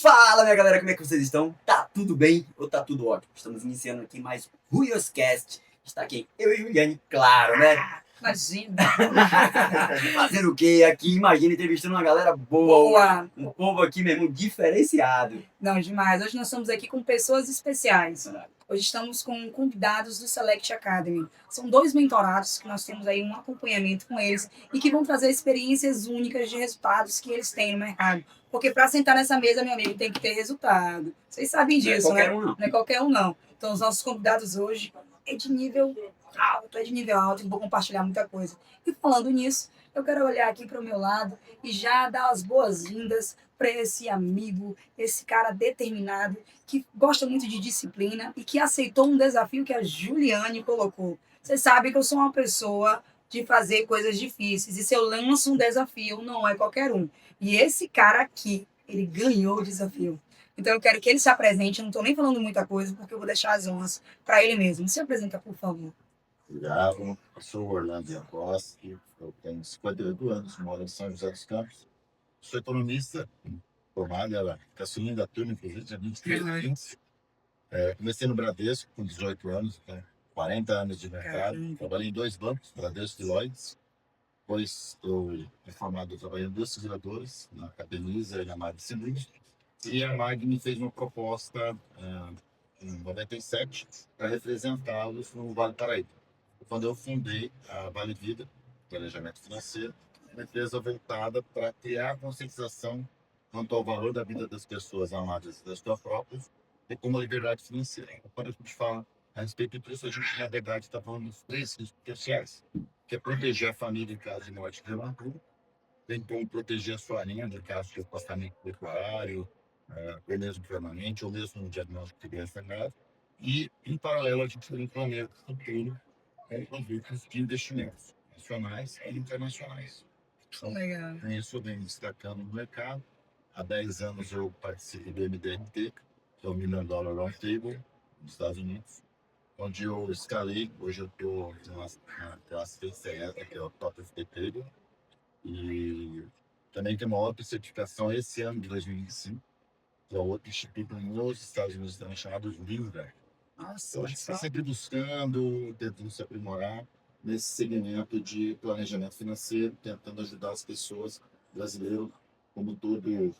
Fala, minha galera, como é que vocês estão? Tá tudo bem ou tá tudo ótimo? Estamos iniciando aqui mais Ruioscast. Está aqui eu e Juliane, claro, né? Imagina. Fazer o quê aqui? Imagina entrevistando uma galera boa. Um povo aqui mesmo diferenciado. Não, demais. Hoje nós estamos aqui com pessoas especiais. Hoje estamos com convidados do Select Academy. São 2 mentorados que nós temos aí um acompanhamento com eles e que vão trazer experiências únicas de resultados que eles têm no mercado. Porque para sentar nessa mesa, meu amigo, tem que ter resultado. Vocês sabem disso, né? Um, não. Não é qualquer um, não. Então, os nossos convidados hoje é de nível alto, e vou compartilhar muita coisa. E falando nisso, eu quero olhar aqui para o meu lado e já dar as boas-vindas para esse amigo, esse cara determinado, que gosta muito de disciplina e que aceitou um desafio que a Juliane colocou. Vocês sabem que eu sou uma pessoa de fazer coisas difíceis, e se eu lanço um desafio, não é qualquer um. E esse cara aqui, ele ganhou o desafio. Então eu quero que ele se apresente, eu não estou nem falando muita coisa, porque eu vou deixar as honras para ele mesmo. Se apresenta, por favor. Obrigado, eu sou o Orlando Iacoski, eu tenho 58 anos, moro em São José dos Campos, sou economista, formado, ela caçulinha da turma, inclusive, tinha 23 anos. Comecei no Bradesco com 18 anos, 40 anos de mercado, trabalhei em 2 bancos, Bradesco e Lloyds. Depois eu fui formado, eu trabalhei em 2 seguradoras, na Capemisa e na Mag Seguros, e a Mag me fez uma proposta em 97 para representá-los no Vale do Paraíba. Quando eu fundei a Vale Vida, Planejamento Financeiro, uma empresa voltada para criar conscientização quanto ao valor da vida das pessoas amadas das suas próprias e como a liberdade financeira. Quando a gente fala a respeito disso, a gente, na verdade, está falando dos 3 riscos sociais, que é proteger a família em caso de morte prematura, bem como proteger a sua renda em caso de afastamento pecuário, ou mesmo permanente, ou mesmo um diagnóstico de doença grave. E, em paralelo, a gente tem um planeta futuro com grupos de investimentos nacionais e internacionais. Então, Legal. com isso eu venho destacando no mercado. Há 10 anos eu participo do MDRT, que é o Million Dollar Roundtable, nos Estados Unidos, onde eu escalei. Hoje eu estou na classe TCE, que é o Top FT, e também tem uma outra certificação esse ano de 2025, que é outro instituto nos Estados Unidos também chamado LINDA. Então, a gente está sempre buscando, tentando se aprimorar nesse segmento de planejamento financeiro, tentando ajudar as pessoas brasileiras, como todo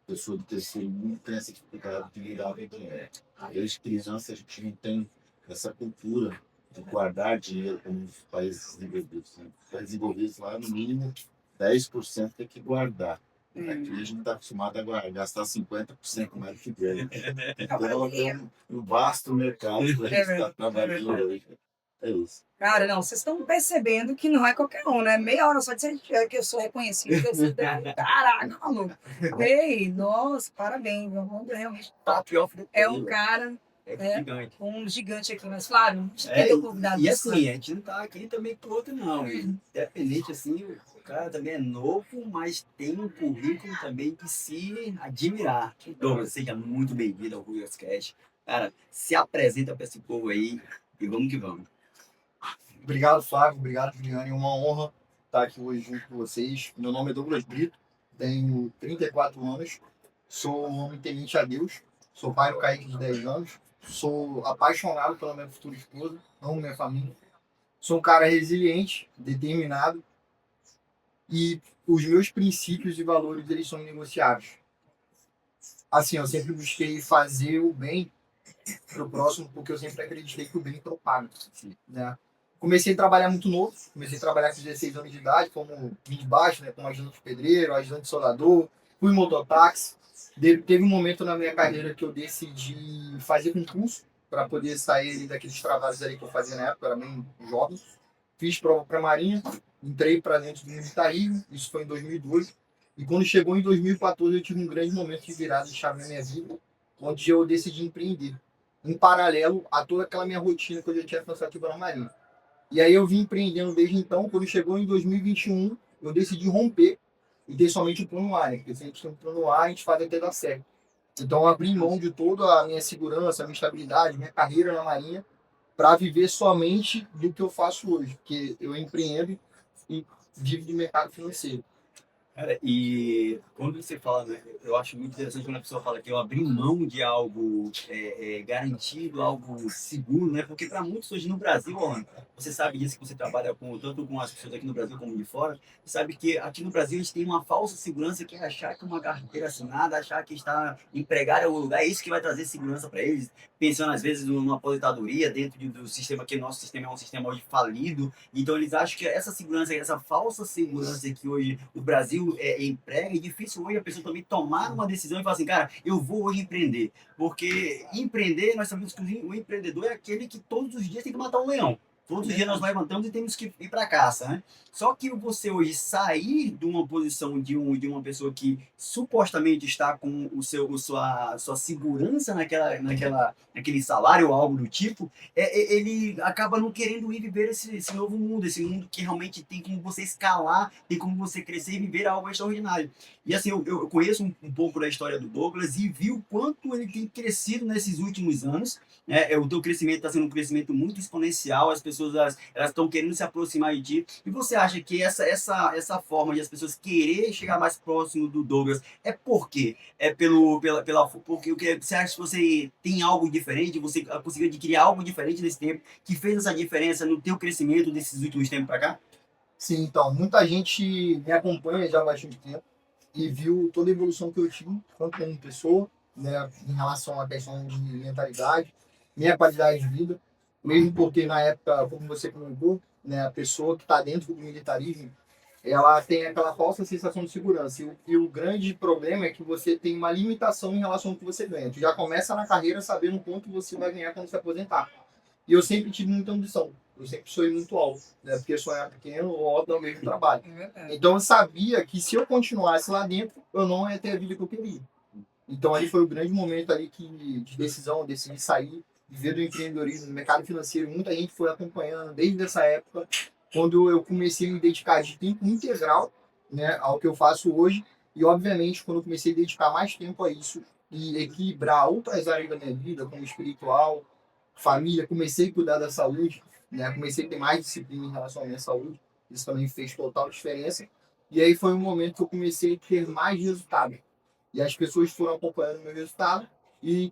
pessoa do terceiro mundo tem essa dificuldade de lidar com dinheiro. Desde criança a gente não tem essa cultura de guardar dinheiro como os países desenvolvidos. Né? Os países desenvolvidos lá, no mínimo, 10% tem que guardar. Aqui a gente está acostumado a gastar 50% mais do que ganha. Então, é um vasto mercado para a gente estar trabalhando hoje. É isso. Cara, não, vocês estão percebendo que não é qualquer um, né? Meia hora só de ser que eu sou reconhecido, eu sou... Caraca, maluco. Ei, nossa, parabéns, meu irmão, realmente Top of the é um cara, gigante. um gigante aqui, mas Flávio, E assim, a gente não tá aqui também pro outro, não. Independente, assim, o cara também é novo, mas tem um currículo também de se admirar. Douglas, seja muito bem-vindo ao Ruioscast. Cara, se apresenta para esse povo aí e vamos que vamos. Obrigado, Flávio. Obrigado, Juliane. É uma honra estar aqui hoje junto com vocês. Meu nome é Douglas Brito, tenho 34 anos, sou um homem temente a Deus, sou pai do Kaique de 10 anos, sou apaixonado pela minha futura esposa, amo minha família, sou um cara resiliente, determinado e os meus princípios e valores eles são inegociáveis. Assim, eu sempre busquei fazer o bem para o próximo porque eu sempre acreditei que o bem propaga, né? Comecei a trabalhar muito novo, comecei a trabalhar com 16 anos de idade, como de baixo, né, como ajudante de pedreiro, ajudante de soldador, fui mototáxi. Teve um momento na minha carreira que eu decidi fazer concurso para poder sair daqueles trabalhos ali que eu fazia na época, eu era bem jovem. Fiz prova para a Marinha, entrei para dentro do militarismo, isso foi em 2012. E quando chegou em 2014 eu tive um grande momento de virada de chave na minha vida, onde eu decidi empreender, em paralelo a toda aquela minha rotina que eu já tinha cansativa na Marinha. E aí eu vim empreendendo desde então. Quando chegou em 2021, eu decidi romper e ter somente o plano A, né? Porque se a gente tem um plano A, a gente faz até dar certo. Então eu abri mão de toda a minha segurança, a minha estabilidade, minha carreira na Marinha, para viver somente do que eu faço hoje. Porque eu empreendo e vivo de mercado financeiro. Cara, e quando você fala, né, eu acho muito interessante quando a pessoa fala que eu abri mão de algo garantido, algo seguro, né? Porque para muitos hoje no Brasil, Alan, você sabe disso que você trabalha com tanto com as pessoas aqui no Brasil como de fora, sabe que aqui no Brasil a gente tem uma falsa segurança que é achar que uma carteira assinada, achar que está empregado em algum lugar, é isso que vai trazer segurança para eles, pensando às vezes numa aposentadoria dentro do sistema que nosso sistema é um sistema hoje falido, então eles acham que essa segurança, essa falsa segurança que hoje o Brasil emprega, é difícil hoje a pessoa também tomar uma decisão e falar assim, cara, eu vou hoje empreender. Porque empreender, nós sabemos que o empreendedor é aquele que todos os dias tem que matar um leão. Todos os dias nós levantamos e temos que ir para caça, né? Só que você hoje sair de uma posição de uma pessoa que supostamente está com sua segurança naquele salário ou algo do tipo, ele acaba não querendo ir viver esse novo mundo, esse mundo que realmente tem como você escalar, tem como você crescer e viver algo extraordinário. E assim, eu conheço um pouco da história do Douglas e vi o quanto ele tem crescido nesses últimos anos. O teu crescimento está sendo um crescimento muito exponencial, as pessoas elas estão querendo se aproximar de ti. E você acha que essa forma de as pessoas querer chegar mais próximo do Douglas é por quê? É porque o que você acha que você tem algo diferente, você conseguiu adquirir algo diferente nesse tempo que fez essa diferença no teu crescimento desses últimos tempos para cá? Sim, então, muita gente me acompanha já há bastante tempo e viu toda a evolução que eu tive, tanto como pessoa, né, em relação à questão de mentalidade, minha qualidade de vida, mesmo porque na época, como você comentou, né, a pessoa que está dentro do militarismo, ela tem aquela falsa sensação de segurança. E o grande problema é que você tem uma limitação em relação ao que você ganha. Tu já começa na carreira sabendo quanto você vai ganhar quando se aposentar. E eu sempre tive muita ambição. Eu sempre sonhei muito alto, né? Porque sonhar pequeno ou alto é o mesmo trabalho. Então eu sabia que se eu continuasse lá dentro, eu não ia ter a vida que eu queria. Então ali foi o grande momento ali de decisão, eu decidi sair, viver do empreendedorismo, no mercado financeiro. Muita gente foi acompanhando desde essa época, quando eu comecei a me dedicar de tempo integral, né, ao que eu faço hoje. E obviamente, quando eu comecei a dedicar mais tempo a isso e equilibrar outras áreas da minha vida, como espiritual, família, comecei a cuidar da saúde, né? Comecei a ter mais disciplina em relação à minha saúde. Isso também fez total diferença. E aí foi um momento que eu comecei a ter mais resultado. E as pessoas foram acompanhando o meu resultado e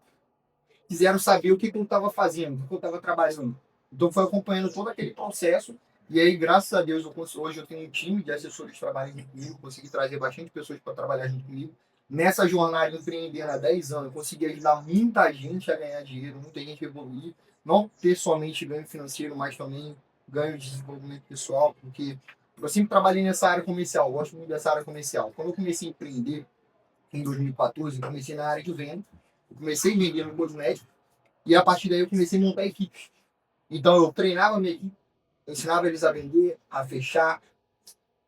quiseram saber o que eu estava fazendo, o que eu estava trabalhando. Então foi acompanhando todo aquele processo. E aí, graças a Deus, hoje eu tenho um time de assessores que trabalham junto comigo, consegui trazer bastante pessoas para trabalhar junto comigo. Nessa jornada empreendendo há 10 anos, eu consegui ajudar muita gente a ganhar dinheiro, muita gente a evoluir. Não ter somente ganho financeiro, mas também ganho de desenvolvimento pessoal, porque eu sempre trabalhei nessa área comercial, gosto muito dessa área comercial. Quando eu comecei a empreender, em 2014, eu comecei na área de venda, eu comecei a vender no cosmético, e a partir daí eu comecei a montar equipes. Então eu treinava a minha equipe, ensinava eles a vender, a fechar,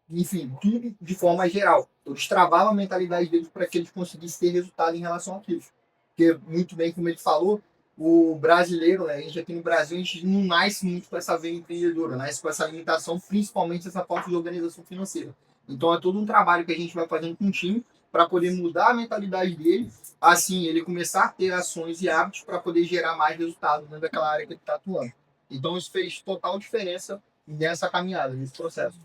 enfim, tudo de forma geral. Eu destravava a mentalidade deles para que eles conseguissem ter resultado em relação àquilo. Porque, muito bem, como ele falou, o brasileiro, né, a gente aqui no Brasil, a gente não nasce muito com essa veia empreendedora, nasce com essa limitação, principalmente essa falta de organização financeira. Então é todo um trabalho que a gente vai fazendo com o time para poder mudar a mentalidade dele, assim, ele começar a ter ações e hábitos para poder gerar mais resultados dentro daquela área que ele está atuando. Então isso fez total diferença nessa caminhada, nesse processo.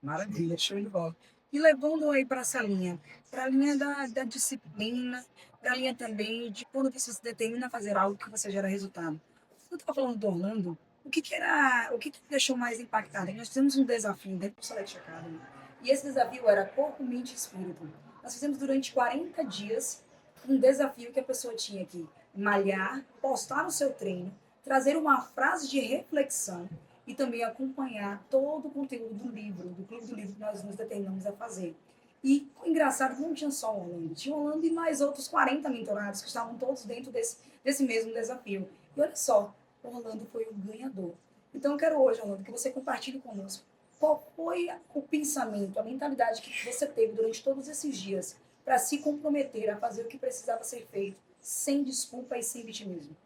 Maravilha, show de bola. E levando aí para a linha da disciplina, para a linha também de quando você se determina a fazer algo que você gera resultado. Quando eu estava falando do Orlando, o que te deixou mais impactado? Nós fizemos um desafio dentro do Select Academy. E esse desafio era corpo, mente e espírito. Nós fizemos durante 40 dias um desafio que a pessoa tinha que malhar, postar o seu treino, trazer uma frase de reflexão e também acompanhar todo o conteúdo do livro, do Clube do Livro que nós nos determinamos a fazer. E o engraçado não tinha só o Orlando, tinha o Orlando e mais outros 40 mentorados que estavam todos dentro desse mesmo desafio. E olha só, o Orlando foi o ganhador. Então eu quero hoje, Orlando, que você compartilhe conosco qual foi o pensamento, a mentalidade que você teve durante todos esses dias para se comprometer a fazer o que precisava ser feito, sem desculpa e sem vitimismo.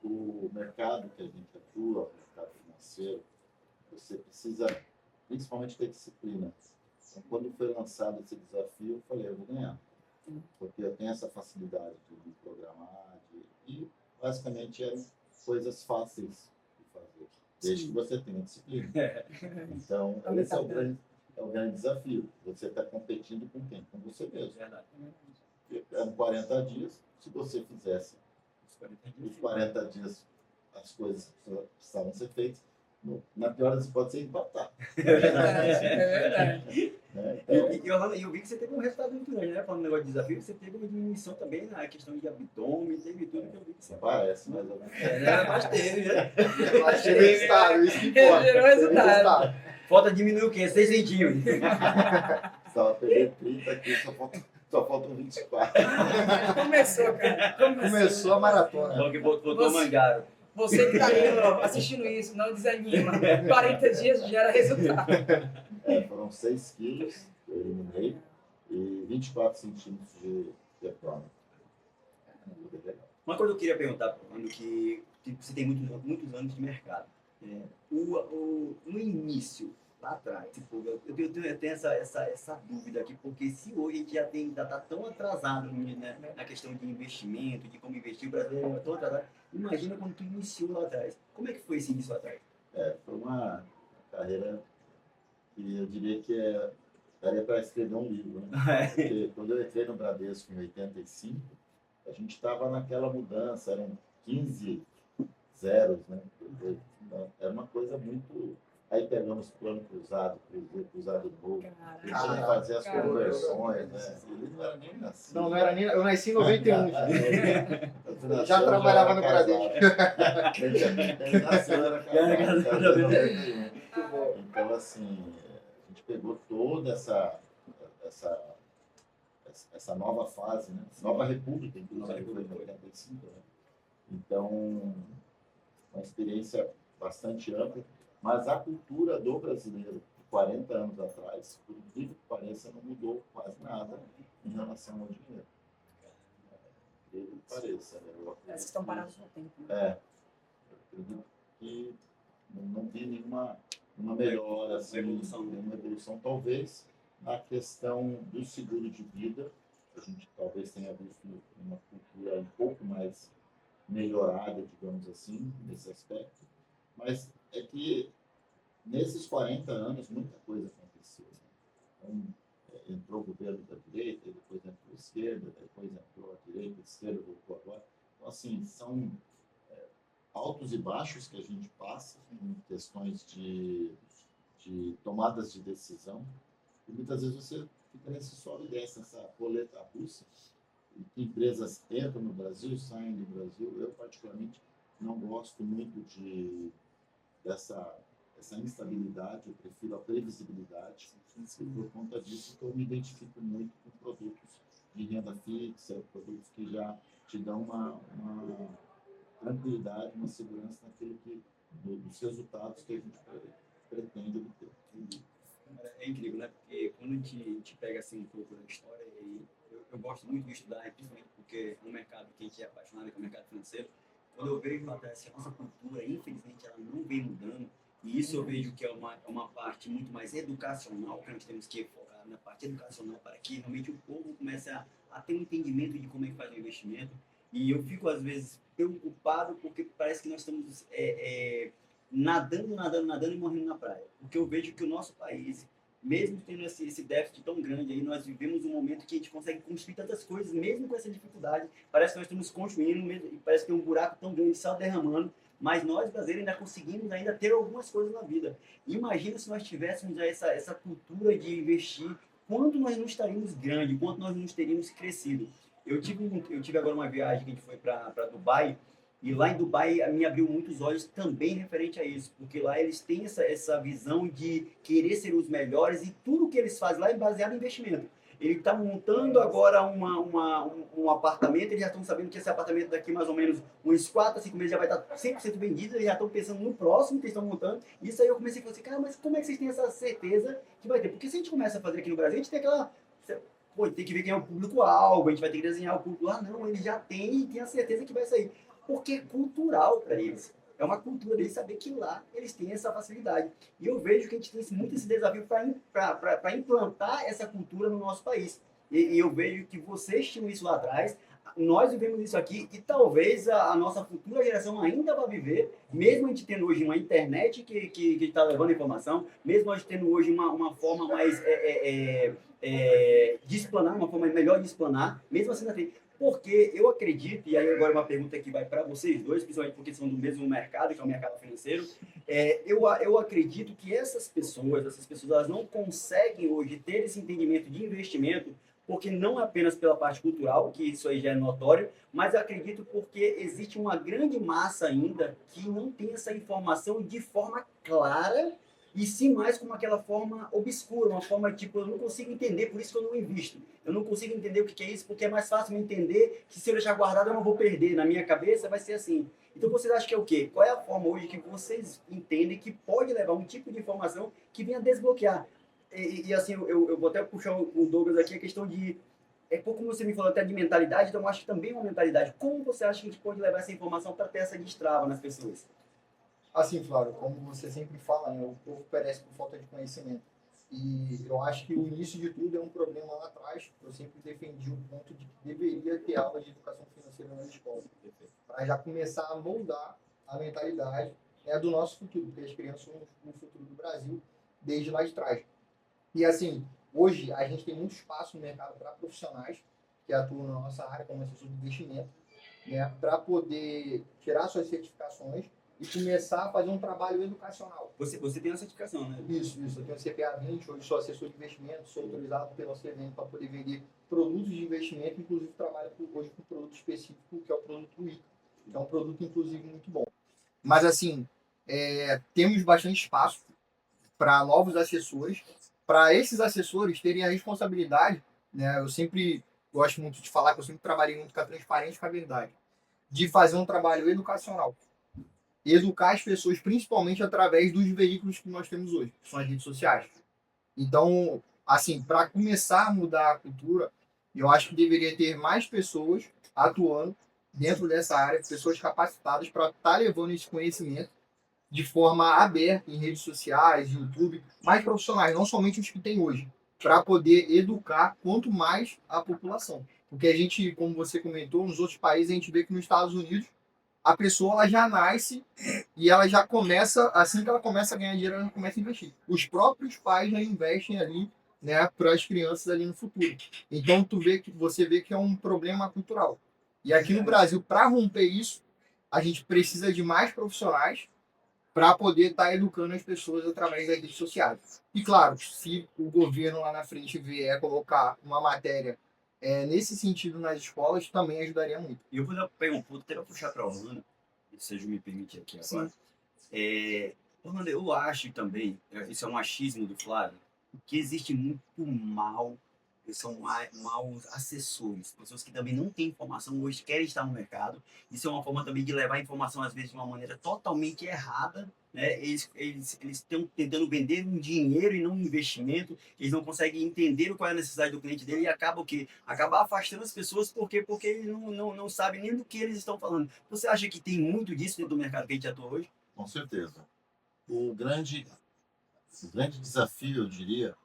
O mercado que a gente atua, o mercado financeiro, você precisa principalmente ter disciplina. Então, quando foi lançado esse desafio, eu falei, eu vou ganhar. Porque eu tenho essa facilidade de me programar, e basicamente eram coisas fáceis de fazer, desde que você tenha disciplina. Então, é o grande desafio. Você está competindo com quem? Com você mesmo. Verdade. Eram 40 dias, se você fizesse os 40 dias as coisas que precisavam ser feitas, na pior das hipóteses, você empatar. É verdade, é verdade. Né? Eu vi que você teve um resultado muito grande, né? Falando do negócio de desafio, você teve uma diminuição também na questão de abdômen, teve tudo que eu vi que você Parece, mas eu não né? Mas teve, né? Mas teve resultado, isso que importa. Gerou Teve resultado. Falta diminuir o quê? 6 centímetros. precisava perder 30 aqui, só faltam 24. Começou, cara. Começou a maratona. Falou que botou Você- mangaro. Você que está assistindo isso, não desanima. 40 dias gera resultado. Foram 6 quilos que eu eliminei e 24 centímetros de abdômen. Uma coisa que eu queria perguntar, Fernando, que você tem muitos anos de mercado. No início, lá atrás, tipo, eu tenho essa dúvida aqui, porque se hoje a gente já está tão atrasado, né, na questão de investimento, de como investir, o brasileiro é tão atrasado, imagina quando tu iniciou lá atrás. Como é que foi esse início lá atrás? Foi uma carreira que eu diria que daria para escrever um livro. Né? Porque quando eu entrei no Bradesco em 85, a gente estava naquela mudança, eram 15 zeros, né? Era uma coisa muito... Aí pegamos plano cruzado novo, tentando fazer as Caramba. conversões, né? Ele não era nem nascido. Não era nem. Eu nasci em 91. Já Já trabalhava no Bradesco. Ele nasceu, era casado. Muito bom. Então, assim, a gente pegou toda essa nova fase, né? Nova República, inclusive, foi em 85, né? Então, uma experiência bastante ampla, mas a cultura do brasileiro, de 40 anos atrás, por incrível que pareça, não mudou quase nada em relação ao dinheiro. Por incrível que pareça. Né? Parece que estão parados no tempo. Né? Eu acredito que não vi nenhuma melhora, assim, nenhuma evolução, talvez na questão do seguro de vida, a gente talvez tenha visto uma cultura um pouco mais melhorada, digamos assim, nesse aspecto, mas é que nesses 40 anos muita coisa aconteceu. Né? Então, entrou o governo da direita, depois entrou a esquerda, depois entrou a direita, a esquerda voltou agora. Então, assim, são altos e baixos que a gente passa em questões de tomadas de decisão, e muitas vezes você fica nesse sobe e desce, nessa roleta russa, e que empresas entram no Brasil, saem do Brasil. Eu, particularmente, não gosto muito dessa instabilidade, eu prefiro a previsibilidade, e por conta disso que eu me identifico muito com produtos de renda fixa, produtos que já te dão uma tranquilidade, uma segurança dos resultados que a gente pretende obter. É incrível, né? Porque quando a gente pega assim um pouco da história, e eu gosto muito de estudar, principalmente porque no mercado que a gente é apaixonado, que é o mercado financeiro, quando eu vejo lá atrás que a nossa cultura, infelizmente, ela não vem mudando, e isso eu vejo que é uma parte muito mais educacional, que nós temos que focar na parte educacional para que realmente o povo comece a ter um entendimento de como é que faz o investimento. E eu fico, às vezes, preocupado porque parece que nós estamos nadando e morrendo na praia. Porque eu vejo que o nosso país, mesmo tendo esse déficit tão grande aí, nós vivemos um momento que a gente consegue construir tantas coisas, mesmo com essa dificuldade. Parece que nós estamos construindo, e parece que tem um buraco tão grande só derramando, mas nós, brasileiros, ainda conseguimos ter algumas coisas na vida. Imagina se nós tivéssemos essa cultura de investir, quanto nós não estaríamos grandes, quanto nós não teríamos crescido. Eu tive agora uma viagem que a gente foi para Dubai, e lá em Dubai me abriu muitos olhos também referente a isso, porque lá eles têm essa visão de querer ser os melhores, e tudo que eles fazem lá é baseado em investimento. Ele está montando agora um apartamento, eles já estão sabendo que esse apartamento daqui mais ou menos uns 4 a 5 meses já vai estar 100% vendido, eles já estão pensando no próximo que eles estão montando. Isso aí eu comecei a falar assim, cara, mas como é que vocês têm essa certeza que vai ter? Porque se a gente começa a fazer aqui no Brasil, a gente tem aquela... Pô, tem que ver quem é o público-alvo, a gente vai ter que desenhar o público. Ah, não, ele já tem e tem a certeza que vai sair. Porque é cultural para eles. É uma cultura deles saber que lá eles têm essa facilidade. E eu vejo que a gente tem muito esse desafio para implantar essa cultura no nosso país. E eu vejo que vocês tinham isso lá atrás, nós vivemos isso aqui e talvez a nossa futura geração ainda vai viver, mesmo a gente tendo hoje uma internet que está levando informação, mesmo a gente tendo hoje uma forma mais de explanar, uma forma melhor de explanar, mesmo assim, assim, porque eu acredito, e aí agora uma pergunta que vai para vocês dois, principalmente porque são do mesmo mercado, que é o mercado financeiro, eu acredito que essas pessoas elas não conseguem hoje ter esse entendimento de investimento porque não apenas pela parte cultural, que isso aí já é notório, mas eu acredito porque existe uma grande massa ainda que não tem essa informação de forma clara e sim mais como aquela forma obscura, uma forma tipo, eu não consigo entender, por isso que eu não invisto. Eu não consigo entender o que é isso, porque é mais fácil me entender que se eu deixar guardado eu não vou perder. Na minha cabeça vai ser assim. Então vocês acham que é o quê? Qual é a forma hoje que vocês entendem que pode levar um tipo de informação que venha desbloquear? Assim, eu vou até puxar o Douglas aqui, a questão de. Como você me falou até de mentalidade, então eu acho que também é uma mentalidade. Como você acha que a gente pode levar essa informação para ter essa destrava nas pessoas? Assim, Flávio, como você sempre fala, né, o povo perece por falta de conhecimento. E eu acho que o início de tudo é um problema lá atrás. Eu sempre defendi o ponto de que deveria ter aula de educação financeira na escola, para já começar a moldar a mentalidade, né, do nosso futuro, porque as crianças são o futuro do Brasil desde lá de trás. E assim, hoje a gente tem muito espaço no mercado para profissionais que atuam na nossa área como assessor de investimento, né, para poder tirar suas certificações e começar a fazer um trabalho educacional. Você tem uma certificação, né? Isso. Eu tenho CPA 20, hoje sou assessor de investimento, sou autorizado pela CVM para poder vender produtos de investimento, inclusive trabalho hoje com um produto específico, que é o produto ICA, que é um produto, inclusive, muito bom. Mas, assim, temos bastante espaço para novos assessores, para esses assessores terem a responsabilidade, né? Eu sempre gosto muito de falar que eu sempre trabalhei muito com a transparência e com a verdade, de fazer um trabalho educacional. Educar as pessoas, principalmente através dos veículos que nós temos hoje, que são as redes sociais. Então, assim, para começar a mudar a cultura, eu acho que deveria ter mais pessoas atuando dentro dessa área, pessoas capacitadas para estar levando esse conhecimento de forma aberta em redes sociais, YouTube, mais profissionais, não somente os que tem hoje, para poder educar quanto mais a população. Porque a gente, como você comentou, nos outros países a gente vê que nos Estados Unidos a pessoa ela já nasce e ela já começa, assim que ela começa a ganhar dinheiro, ela começa a investir. Os próprios pais já investem ali, né, para as crianças ali no futuro. Então você vê que é um problema cultural. E aqui no Brasil, para romper isso, a gente precisa de mais profissionais para poder estar educando as pessoas através das redes sociais. E claro, se o governo lá na frente vier colocar uma matéria nesse sentido nas escolas, também ajudaria muito. E eu vou pegar um ponto até para puxar para a Orlando, se você me permitir aqui agora. Orlando, eu acho também, isso é um achismo do Flávio, que existe muito mal, são maus assessores, pessoas que também não têm informação, hoje querem estar no mercado. Isso é uma forma também de levar a informação, às vezes, de uma maneira totalmente errada, né? Eles estão tentando vender um dinheiro e não um investimento, eles não conseguem entender qual é a necessidade do cliente dele e acaba o quê? Acaba afastando as pessoas, porque eles não sabem nem do que eles estão falando. Você acha que tem muito disso dentro do mercado que a gente atua hoje? Com certeza. O grande desafio, eu diria,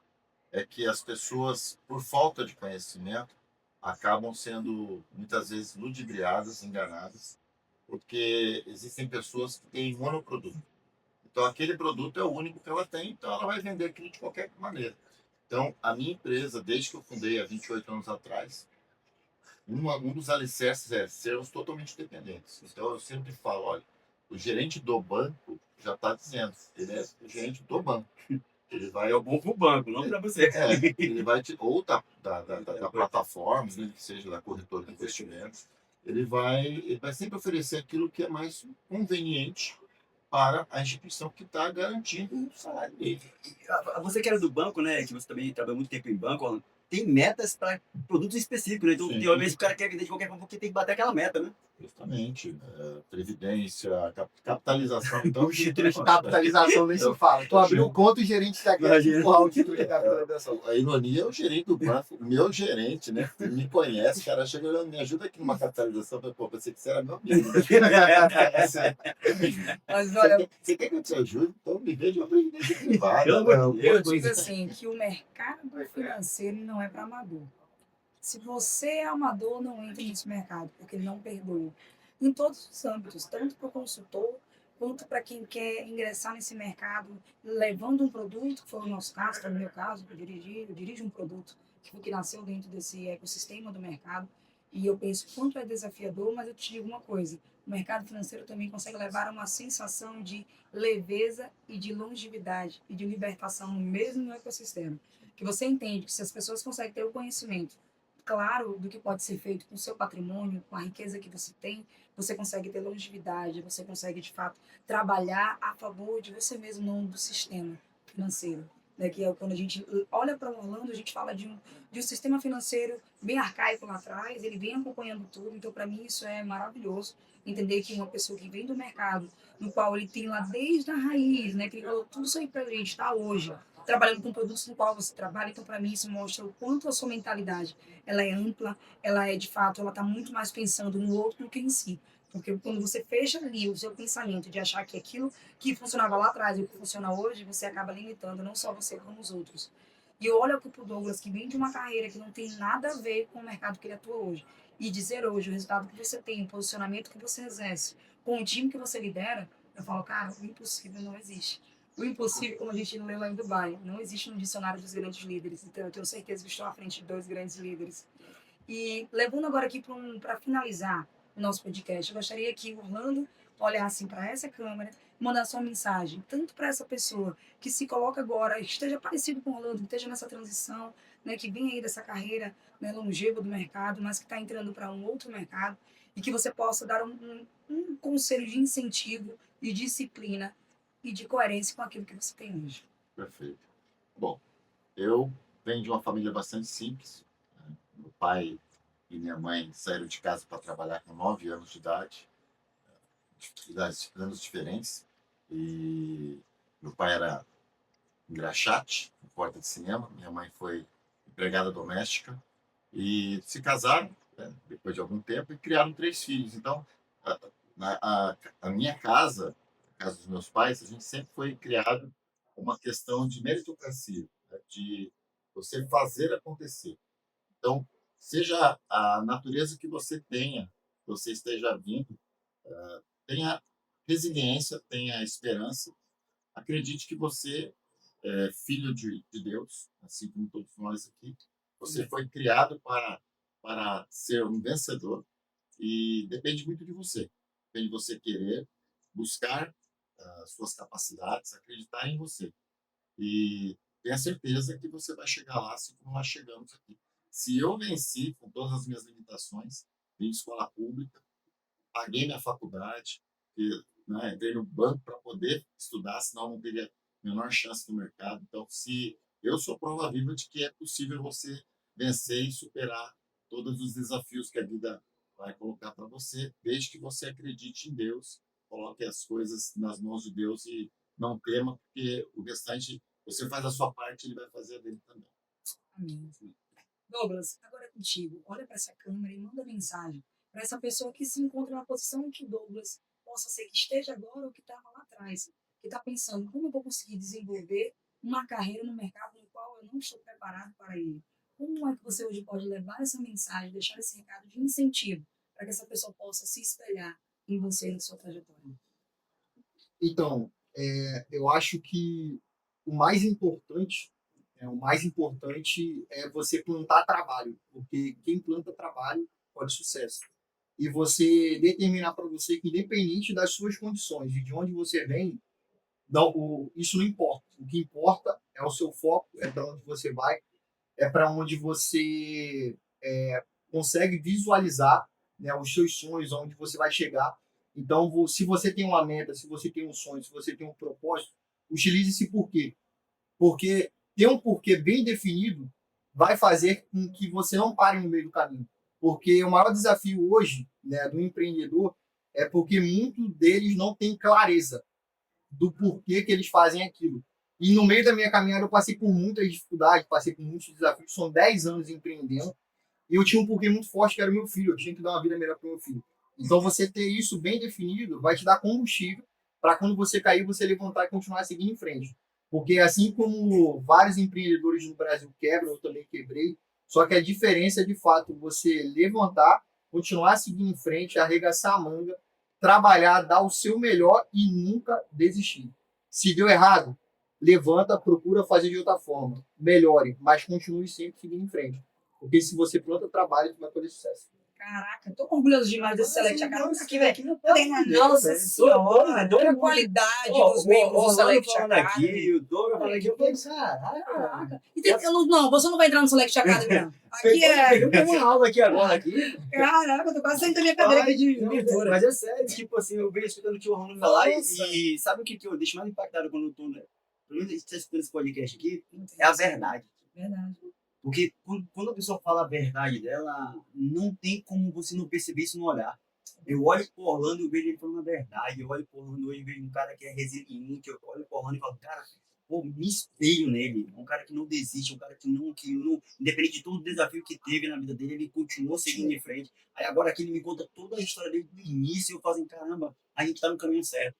é que as pessoas, por falta de conhecimento, acabam sendo muitas vezes ludibriadas, enganadas, porque existem pessoas que têm monoproduto. Então, aquele produto é o único que ela tem, então ela vai vender aquilo de qualquer maneira. Então, a minha empresa, desde que eu fundei há 28 anos atrás, um dos alicerces é sermos totalmente dependentes. Então, eu sempre falo, olha, o gerente do banco já está dizendo, ele é o gerente do banco. Ele vai É bom para o banco, não para você. ele vai ou da plataforma, né, que seja da corretora de investimentos, ele vai sempre oferecer aquilo que é mais conveniente para a instituição que está garantindo o salário dele. Você que era do banco, né? Que você também trabalhou muito tempo em banco, tem metas para produtos específicos, né? Então, tem uma vez que o cara quer vender de qualquer forma porque tem que bater aquela meta, né? Justamente. Previdência, capitalização. Então, O título de capitalização nem se fala. Tu abriu conta e o gerente está querendo empurrar o título de capitalização. A ironia é o gerente do banco, o meu gerente, né? Ele me conhece, o cara chega e me ajuda aqui numa capitalização. Pô, pensei que você era meu amigo. Mas olha, Você quer que eu te ajude? Então me veja uma previdência privada. eu digo assim, que o mercado financeiro não é para amador. Se você é amador, não entre nesse mercado, porque ele não perdoa. Em todos os âmbitos, tanto para o consultor, quanto para quem quer ingressar nesse mercado, levando um produto, que foi o nosso caso, que é o meu caso, eu dirijo um produto que nasceu dentro desse ecossistema do mercado, e eu penso quanto é desafiador, mas eu te digo uma coisa, o mercado financeiro também consegue levar a uma sensação de leveza e de longevidade e de libertação mesmo no ecossistema. Que você entende que se as pessoas conseguem ter o conhecimento claro do que pode ser feito com o seu patrimônio, com a riqueza que você tem, você consegue ter longevidade, você consegue, de fato, trabalhar a favor de você mesmo, não do sistema financeiro. Né? Que é quando a gente olha para Orlando, a gente fala de um sistema financeiro bem arcaico lá atrás, ele vem acompanhando tudo, então, para mim, isso é maravilhoso. Entender que uma pessoa que vem do mercado, no qual ele tem lá desde a raiz, né, que ele falou tudo isso aí para a gente, está hoje, trabalhando com produtos no qual você trabalha, então, para mim, isso mostra o quanto a sua mentalidade ela é ampla, ela é de fato, ela está muito mais pensando no outro do que em si. Porque quando você fecha ali o seu pensamento de achar que aquilo que funcionava lá atrás e o que funciona hoje, você acaba limitando não só você, como os outros. E olha aqui pro Douglas, que vem de uma carreira que não tem nada a ver com o mercado que ele atua hoje. E dizer hoje o resultado que você tem, o posicionamento que você exerce, com o time que você lidera, eu falo, cara, o impossível não existe. O impossível, como a gente leu lá em Dubai, não existe no dicionário dos grandes líderes. Então, eu tenho certeza que estou à frente de dois grandes líderes. E levando agora aqui para finalizar o nosso podcast, eu gostaria que o Orlando olhasse para essa câmera, mandasse uma mensagem, tanto para essa pessoa que se coloca agora, esteja parecido com o Orlando, que esteja nessa transição, né, que vem aí dessa carreira, né, longeva do mercado, mas que está entrando para um outro mercado, e que você possa dar um conselho de incentivo, de disciplina e de coerência com aquilo que você tem hoje. Perfeito. Bom, eu venho de uma família bastante simples. Né? Meu pai e minha mãe saíram de casa para trabalhar com 9 anos de idade, anos diferentes. E meu pai era engraxate, porta de cinema. Minha mãe foi empregada doméstica. E se casaram, né, depois de algum tempo, e criaram 3 filhos. Então, a, a minha casa, a casa dos meus pais, a gente sempre foi criado uma questão de meritocracia, né, de você fazer acontecer. Então, seja a natureza que você tenha, que você esteja vindo, tenha resiliência, tenha esperança, acredite que você é filho de Deus, assim como todos nós aqui. Você foi criado para ser um vencedor e depende muito de você. Depende de você querer buscar suas capacidades, acreditar em você. E tenha certeza que você vai chegar lá, assim como nós chegamos aqui. Se eu venci com todas as minhas limitações, vim de escola pública, paguei minha faculdade, e, né, entrei no banco para poder estudar, senão não teria a menor chance no mercado. Então, se eu sou prova viva de que é possível você vencer e superar todos os desafios que a vida vai colocar para você, desde que você acredite em Deus, coloque as coisas nas mãos de Deus e não tema, porque o restante, você faz a sua parte, ele vai fazer a dele também. Amém. Douglas, agora é contigo. Olha para essa câmera e manda mensagem para essa pessoa que se encontra na posição em que o Douglas possa ser que esteja agora ou que estava lá atrás, que está pensando como eu vou conseguir desenvolver uma carreira no mercado no qual eu não estou preparado para ele. Como é que você hoje pode levar essa mensagem, deixar esse recado de incentivo para que essa pessoa possa se espelhar em você e na sua trajetória? Então, eu acho que o mais importante, é você plantar trabalho, porque quem planta trabalho pode sucesso. E você determinar para você que, independente das suas condições e de onde você vem, não, isso não importa. O que importa é o seu foco, é para onde você vai, é para onde você consegue visualizar, né, os seus sonhos, onde você vai chegar. Então, se você tem uma meta, se você tem um sonho, se você tem um propósito, utilize esse porquê. Porque ter um porquê bem definido vai fazer com que você não pare no meio do caminho. Porque o maior desafio hoje, né, do empreendedor é porque muitos deles não têm clareza do porquê que eles fazem aquilo. E no meio da minha caminhada eu passei por muitas dificuldades, passei por muitos desafios. São 10 anos empreendendo e eu tinha um porquê muito forte que era o meu filho. Eu tinha que dar uma vida melhor para o meu filho. Então você ter isso bem definido vai te dar combustível para quando você cair, você levantar e continuar seguindo em frente. Porque assim como vários empreendedores no Brasil quebram, eu também quebrei, Só que a diferença é, de fato, você levantar, continuar seguindo em frente, arregaçar a manga, trabalhar, dar o seu melhor e nunca desistir. Se deu errado, levanta, procura fazer de outra forma. Melhore, mas continue sempre seguindo em frente. Porque se você planta trabalho, você vai colher sucesso. Caraca, tô orgulhoso demais desse Select Academy aqui, velho. Nossa Nossa senhora, olha a qualidade dos membros do Select falando Academy. aqui, o Douglas falando aqui, eu falei, Caraca. Não, você não vai entrar no Select Academy, não. Aqui é... Eu tenho uma aula aqui agora, aqui. Caraca, eu tô quase saindo da minha cadeira aqui de mentora. Mas é sério, tipo assim, eu venho escutando o tio Ronaldo falar Nossa. e sabe o que eu deixo mais impactado quando eu tô, né? Pelo menos você escutando esse podcast aqui, é a verdade. Verdade. Porque quando a pessoa fala a verdade dela, não tem como você não perceber isso no olhar. Eu olho pro Orlando e vejo ele falando a verdade. Eu olho pro Orlando e vejo um cara que é resiliente. Eu olho pro Orlando e falo, cara, pô, me espelho nele. Um cara que não desiste, um cara que não, independente de todo o desafio que teve na vida dele, ele continuou seguindo em frente. Aí agora aqui ele me conta toda a história dele do início e eu falo assim, caramba, a gente tá no caminho certo.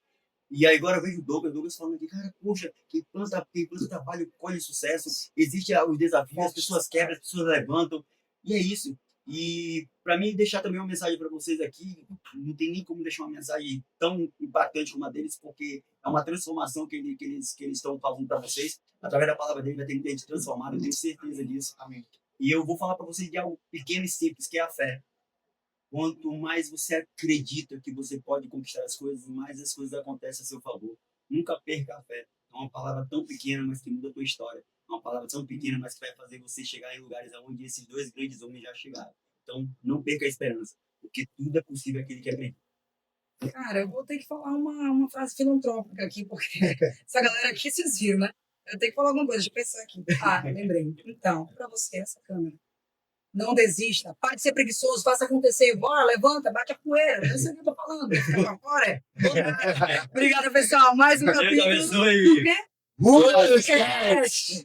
E aí agora eu vejo o Douglas falando aqui, cara, poxa, quem planta trabalho colhe sucesso, existem os desafios, as pessoas quebram, as pessoas levantam, e é isso. E para mim deixar também uma mensagem para vocês aqui, não tem nem como deixar uma mensagem tão impactante como a deles, porque é uma transformação que eles estão fazendo para vocês, através da palavra dele vai ter gente transformado, eu tenho certeza disso. Amém. E eu vou falar para vocês de algo pequeno e simples, que é a fé. Quanto mais você acredita que você pode conquistar as coisas, mais as coisas acontecem a seu favor. Nunca perca a fé. É uma palavra tão pequena, mas que muda a tua história. É uma palavra tão pequena, mas que vai fazer você chegar em lugares onde esses dois grandes homens já chegaram. Então, não perca a esperança, porque tudo é possível aquele que acredita. Cara, eu vou ter que falar uma frase filantrópica aqui, porque essa galera aqui, vocês viram, né? Eu tenho que falar alguma coisa, deixa eu pensar aqui. Ah, lembrei. Então, para você, essa câmera. Não desista. Pare de ser preguiçoso, faça acontecer. Bora, levanta, bate a poeira. Não sei o que eu tô falando. Bora. Obrigada, pessoal. Mais um capítulo. Deus abençoe. Podcast.